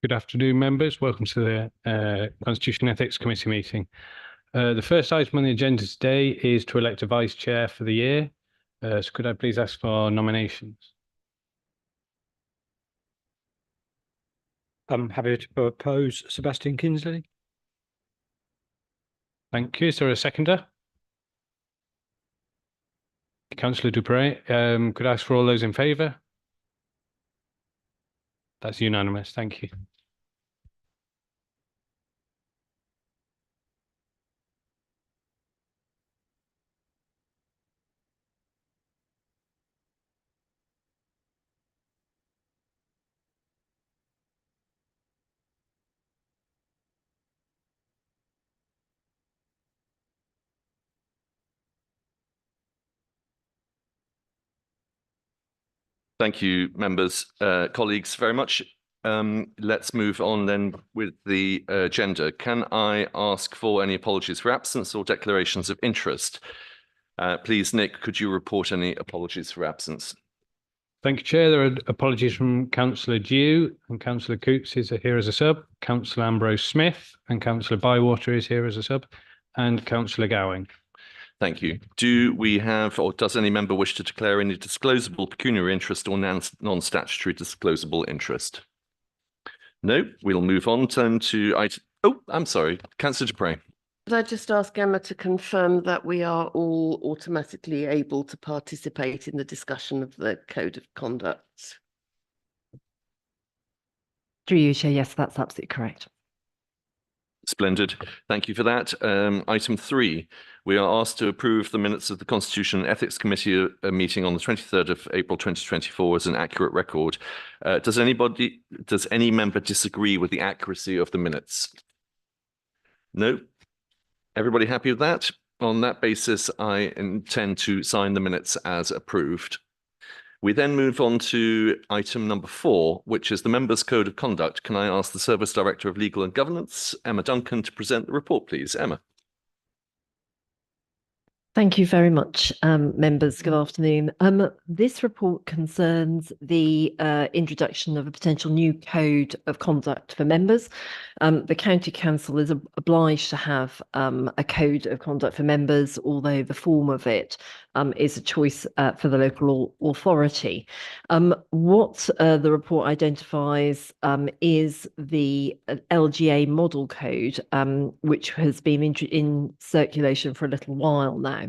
Good afternoon, members. Welcome to the Constitution and Ethics Committee meeting. The first item on the agenda today is to elect a vice chair for the year. So could I please ask for nominations? I'm happy to propose Sebastian Kinsley. Thank you. Is there a seconder? Councillor Dupre. Could I ask for all those in favour? That's unanimous. Thank you. Thank you, members, colleagues, very much. Let's move on then with the agenda. Can I ask for any apologies for absence or declarations of interest? Please, Nick, could you report any apologies for absence? Thank you, Chair. There are apologies from Councillor Dew and Councillor Coutts is here as a sub, Councillor Ambrose Smith and Councillor Bywater is here as a sub, and Councillor Gowing. Thank you. Do we have, or does any member wish to declare any disclosable pecuniary interest or non-statutory disclosable interest? No, we'll move on to item. Oh, I'm sorry, Councillor Dupre. Could I just ask Emma to confirm that we are all automatically able to participate in the discussion of the Code of Conduct? Through you, Chair, yes, that's absolutely correct. Splendid. Thank you for that. Item 3, we are asked to approve the minutes of the Constitution and Ethics Committee meeting on the 23rd of April 2024 as an accurate record. Does any member disagree with the accuracy of the minutes? No? Everybody happy with that? On that basis, I intend to sign the minutes as approved. We then move on to item number 4, which is the Members' Code of Conduct. Can I ask the Service Director of Legal and Governance, Emma Duncan, to present the report, please? Emma. Thank you very much, members. Good afternoon. This report concerns the introduction of a potential new code of conduct for members. The County Council is obliged to have a code of conduct for members, although the form of it is a choice for the local authority. What the report identifies is the LGA model code, which has been in circulation for a little while now.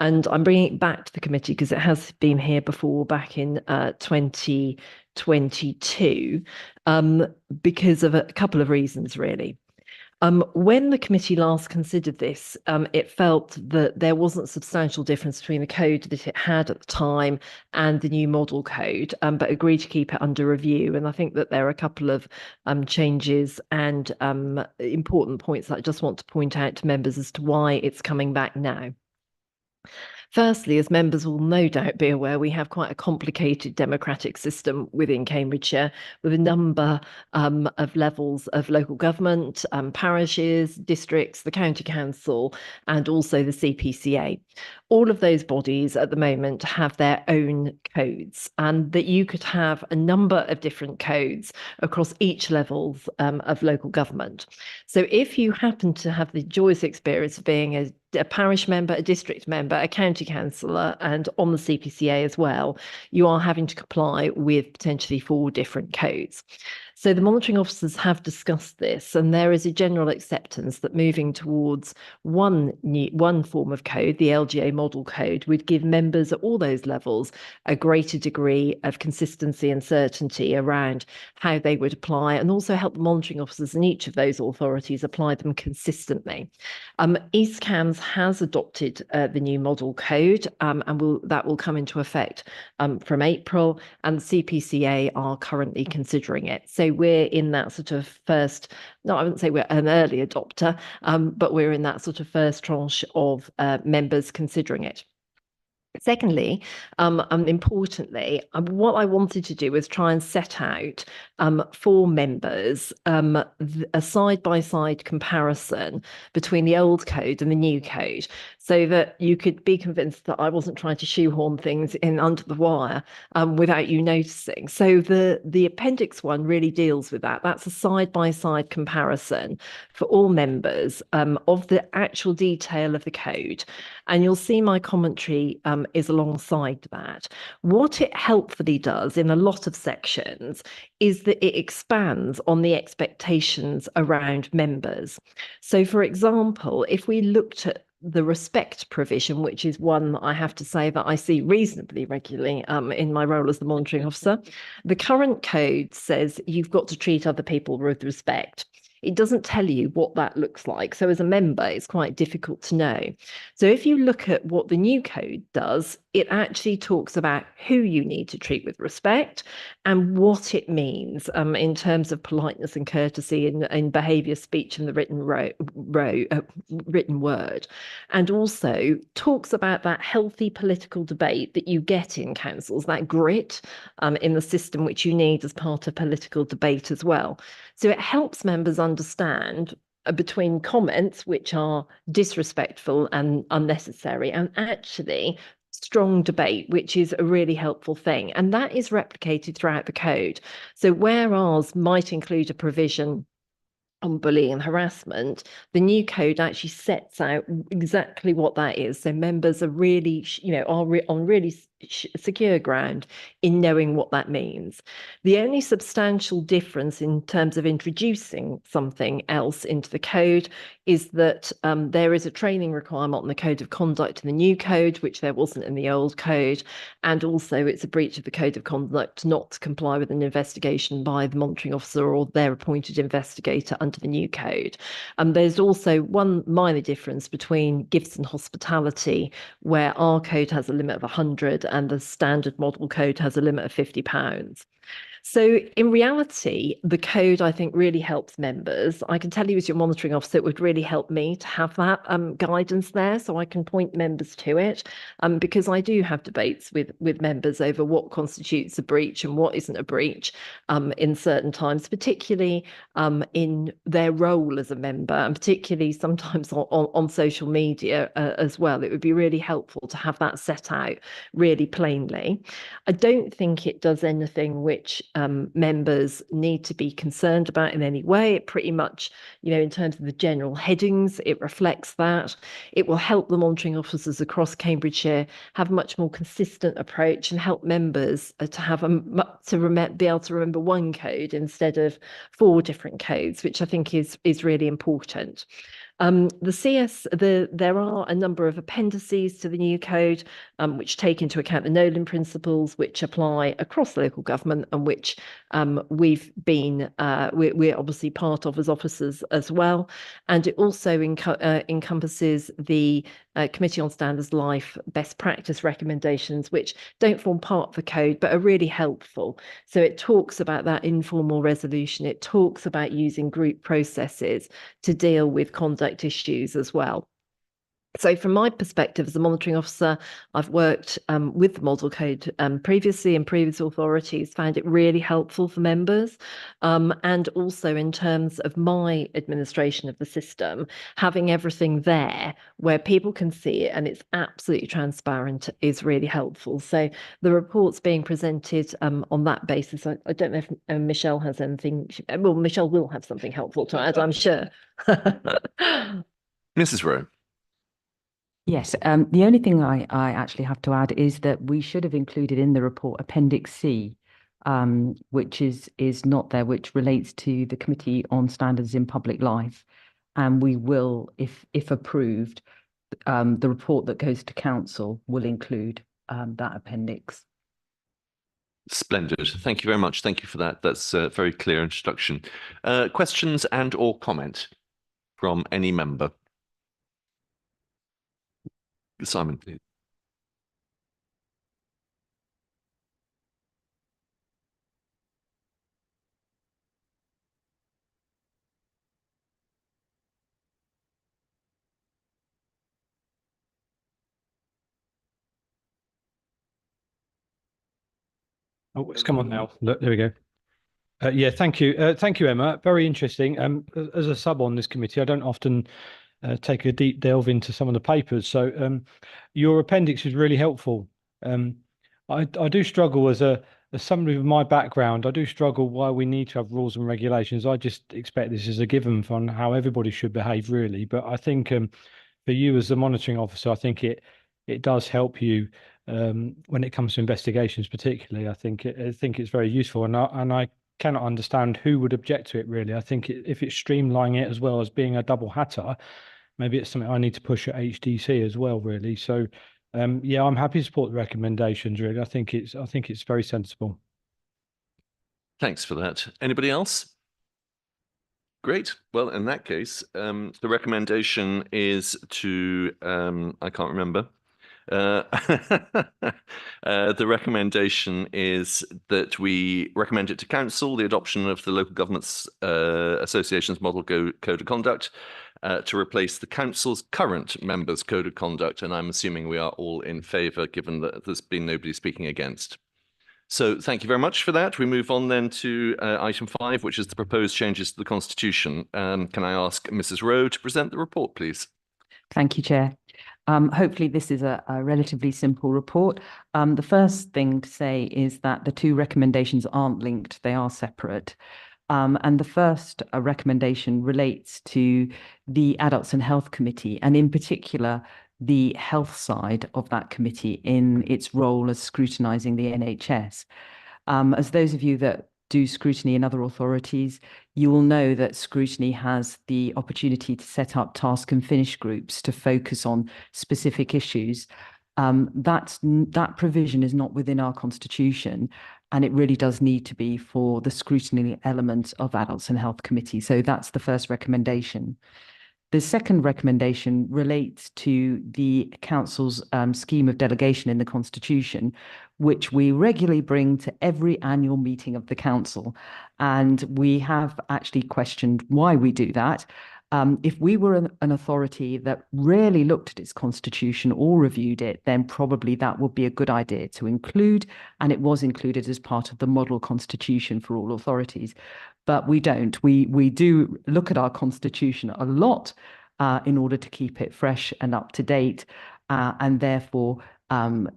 And I'm bringing it back to the committee because it has been here before, back in 2022, because of a couple of reasons, really. When the committee last considered this, it felt that there wasn't a substantial difference between the code that it had at the time and the new model code, but agreed to keep it under review. And I think that there are a couple of changes and important points that I just want to point out to members as to why it's coming back now. Firstly, as members will no doubt be aware, we have quite a complicated democratic system within Cambridgeshire with a number of levels of local government, parishes, districts, the county council, and also the CPCA. All of those bodies at the moment have their own codes, and that you could have a number of different codes across each levels of local government. So if you happen to have the joyous experience of being a parish member, a district member, a county councillor, and on the CPCA as well, you are having to comply with potentially 4 different codes. So the monitoring officers have discussed this, and there is a general acceptance that moving towards one form of code, the LGA model code, would give members at all those levels a greater degree of consistency and certainty around how they would apply, and also help the monitoring officers in each of those authorities apply them consistently. East Cambs has adopted the new model code, and that will come into effect from April, and the CPCA are currently considering it. So we're in that sort of first, no, I wouldn't say we're an early adopter, but we're in that sort of first tranche of members considering it. Secondly, and importantly, what I wanted to do was try and set out for members a side-by-side comparison between the old code and the new code, so that you could be convinced that I wasn't trying to shoehorn things in under the wire without you noticing. So the Appendix 1 really deals with that. That's a side-by-side comparison for all members of the actual detail of the code. And you'll see my commentary is alongside that. What it helpfully does in a lot of sections is that it expands on the expectations around members. So, for example, if we looked at the respect provision, which is one that I have to say that I see reasonably regularly in my role as the monitoring officer, the current code says you've got to treat other people with respect. It doesn't tell you what that looks like. So as a member, it's quite difficult to know. So if you look at what the new code does, it actually talks about who you need to treat with respect and what it means in terms of politeness and courtesy in behaviour, speech, and the written word, and also talks about that healthy political debate that you get in councils, that grit in the system which you need as part of political debate as well. So it helps members understand between comments which are disrespectful and unnecessary and actually strong debate, which is a really helpful thing. And that is replicated throughout the code. So whereas might include a provision on bullying and harassment, the new code actually sets out exactly what that is. So members are really, on really secure ground in knowing what that means. The only substantial difference in terms of introducing something else into the code is that there is a training requirement on the code of conduct in the new code, which there wasn't in the old code. And also it's a breach of the code of conduct not to comply with an investigation by the monitoring officer or their appointed investigator under the new code. There's also one minor difference between gifts and hospitality, where our code has a limit of 100 and the standard model code has a limit of £50. So in reality, the code, I think, really helps members. I can tell you as your monitoring officer, it would really help me to have that guidance there so I can point members to it, because I do have debates with members over what constitutes a breach and what isn't a breach in certain times, particularly in their role as a member and particularly sometimes on social media as well. It would be really helpful to have that set out really plainly. I don't think it does anything which members need to be concerned about in any way. It pretty much, in terms of the general headings, it reflects that. It will help the monitoring officers across Cambridgeshire have a much more consistent approach and help members to have be able to remember one code instead of 4 different codes, which I think is really important. There are a number of appendices to the new code which take into account the Nolan principles, which apply across local government and which we're obviously part of as officers as well. And it also encompasses the Committee on Standards Life best practice recommendations, which don't form part of the code but are really helpful. So it talks about that informal resolution. It talks about using group processes to deal with conduct issues as well. So from my perspective as a monitoring officer, I've worked with the model code previously in previous authorities, found it really helpful for members. And also in terms of my administration of the system, having everything there where people can see it and it's absolutely transparent is really helpful. So the reports being presented on that basis, I don't know if Michelle has anything. Well, Michelle will have something helpful to add, I'm sure. Mrs. Rowe. Yes, the only thing I actually have to add is that we should have included in the report Appendix C, which is not there, which relates to the Committee on Standards in Public Life. And we will, if approved, the report that goes to council will include that appendix. Splendid. Thank you very much. Thank you for that. That's a very clear introduction. Questions and or comment from any member? Simon, please. Oh, it's come on now. Look, there we go. Yeah, thank you. Thank you, Emma. Very interesting. As a sub on this committee, I don't often take a deep delve into some of the papers. So your appendix is really helpful. I do struggle as somebody with my background, I do struggle why we need to have rules and regulations. I just expect this as a given for how everybody should behave, really. But I think for you as the monitoring officer, I think it does help you when it comes to investigations, particularly. I think it's very useful, and I cannot understand who would object to it, really. I think if it's streamlining it as well as being a double hatter, maybe it's something I need to push at HDC as well, really. So yeah, I'm happy to support the recommendations, really. I think it's very sensible. Thanks for that. Anybody else? Great. Well, in that case, the recommendation is to, I can't remember. The recommendation is that we recommend it to council, the adoption of the Local Governments Association's Model Code of Conduct to replace the council's current members' code of conduct. And I'm assuming we are all in favour, given that there's been nobody speaking against. So thank you very much for that. We move on then to item 5, which is the proposed changes to the Constitution. Can I ask Mrs. Rowe to present the report, please? Thank you, Chair. Hopefully this is a relatively simple report. The first thing to say is that the two recommendations aren't linked, they are separate. And the first recommendation relates to the Adults and Health Committee, and in particular, the health side of that committee in its role as scrutinising the NHS. As those of you that do scrutiny in other authorities, you will know that scrutiny has the opportunity to set up task and finish groups to focus on specific issues. That provision is not within our constitution, and it really does need to be for the scrutiny element of Adults and Health Committee. So that's the first recommendation. The second recommendation relates to the Council's scheme of delegation in the Constitution, which we regularly bring to every annual meeting of the Council. And we have actually questioned why we do that. If we were an authority that rarely looked at its constitution or reviewed it, then probably that would be a good idea to include, and it was included as part of the model constitution for all authorities. But we don't. We do look at our constitution a lot in order to keep it fresh and up to date, and therefore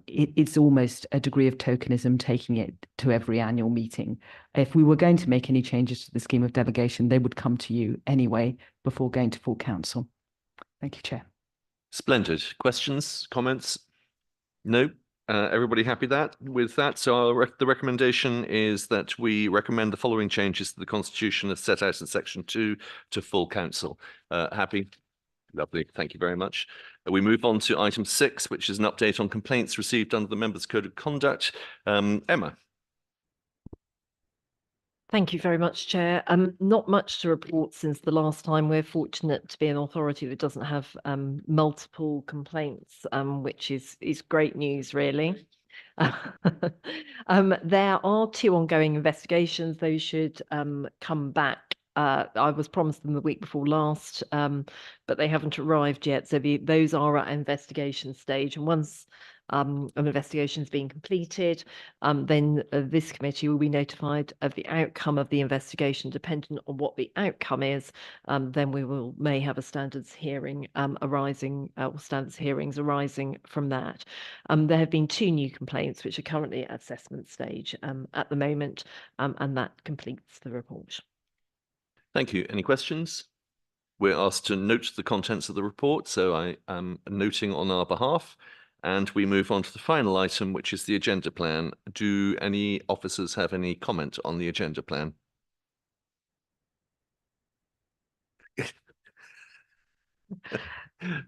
it's almost a degree of tokenism taking it to every annual meeting. If we were going to make any changes to the scheme of delegation, they would come to you anyway before going to full council. Thank you, Chair. Splendid. Questions, comments? No? Everybody happy with that? So the recommendation is that we recommend the following changes to the Constitution as set out in section 2 to full council. Happy? Lovely. Thank you very much. We move on to item 6, which is an update on complaints received under the Members' Code of Conduct. Emma. Thank you very much, Chair. Not much to report since the last time. We're fortunate to be an authority that doesn't have multiple complaints, which is great news, really. There are 2 ongoing investigations. Those should come back. I was promised them the week before last, but they haven't arrived yet. So those are at investigation stage. And once an investigation is being completed, then this committee will be notified of the outcome of the investigation. Dependent on what the outcome is, then we may have a standards hearing standards hearings arising from that. There have been 2 new complaints which are currently at assessment stage at the moment, and that completes the report. Thank you. Any questions? We're asked to note the contents of the report, so I am noting on our behalf. And we move on to the final item, which is the agenda plan. Do any officers have any comment on the agenda plan?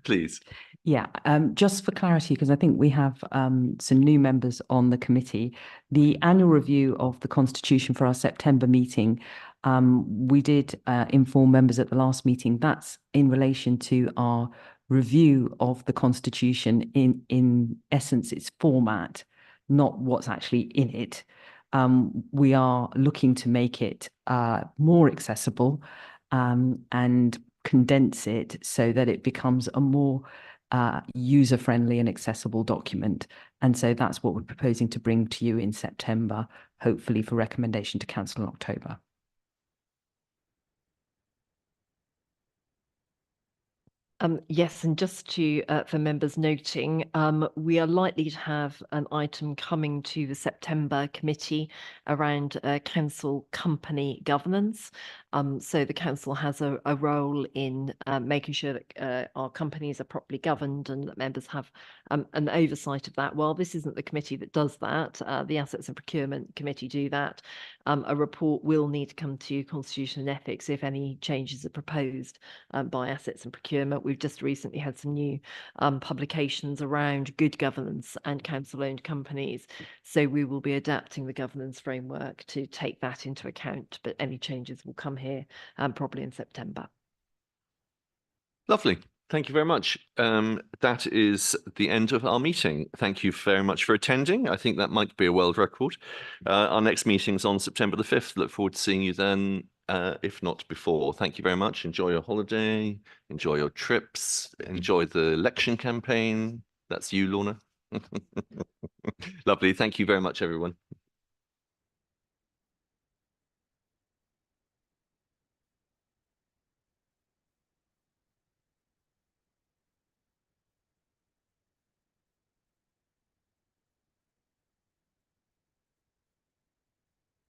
Please. Yeah, just for clarity, because I think we have some new members on the committee, the annual review of the Constitution for our September meeting, we did inform members at the last meeting. That's in relation to our review of the Constitution in essence, its format, not what's actually in it. We are looking to make it more accessible and condense it so that it becomes a more user-friendly and accessible document. And so that's what we're proposing to bring to you in September, hopefully for recommendation to council in October. Yes, and just to for members noting, we are likely to have an item coming to the September committee around council company governance. So the council has a role in making sure that our companies are properly governed and that members have an oversight of that. While this isn't the committee that does that, the Assets and Procurement Committee do that. A report will need to come to Constitution and Ethics if any changes are proposed by Assets and Procurement. We've just recently had some new publications around good governance and council-owned companies. So we will be adapting the governance framework to take that into account, but any changes will come here probably in September. Lovely. Thank you very much. That is the end of our meeting. Thank you very much for attending. I think that might be a world record. Our next meeting's on September the 5th. Look forward to seeing you then, if not before. Thank you very much. Enjoy your holiday. Enjoy your trips. Enjoy the election campaign. That's you, Lorna. Lovely. Thank you very much, everyone.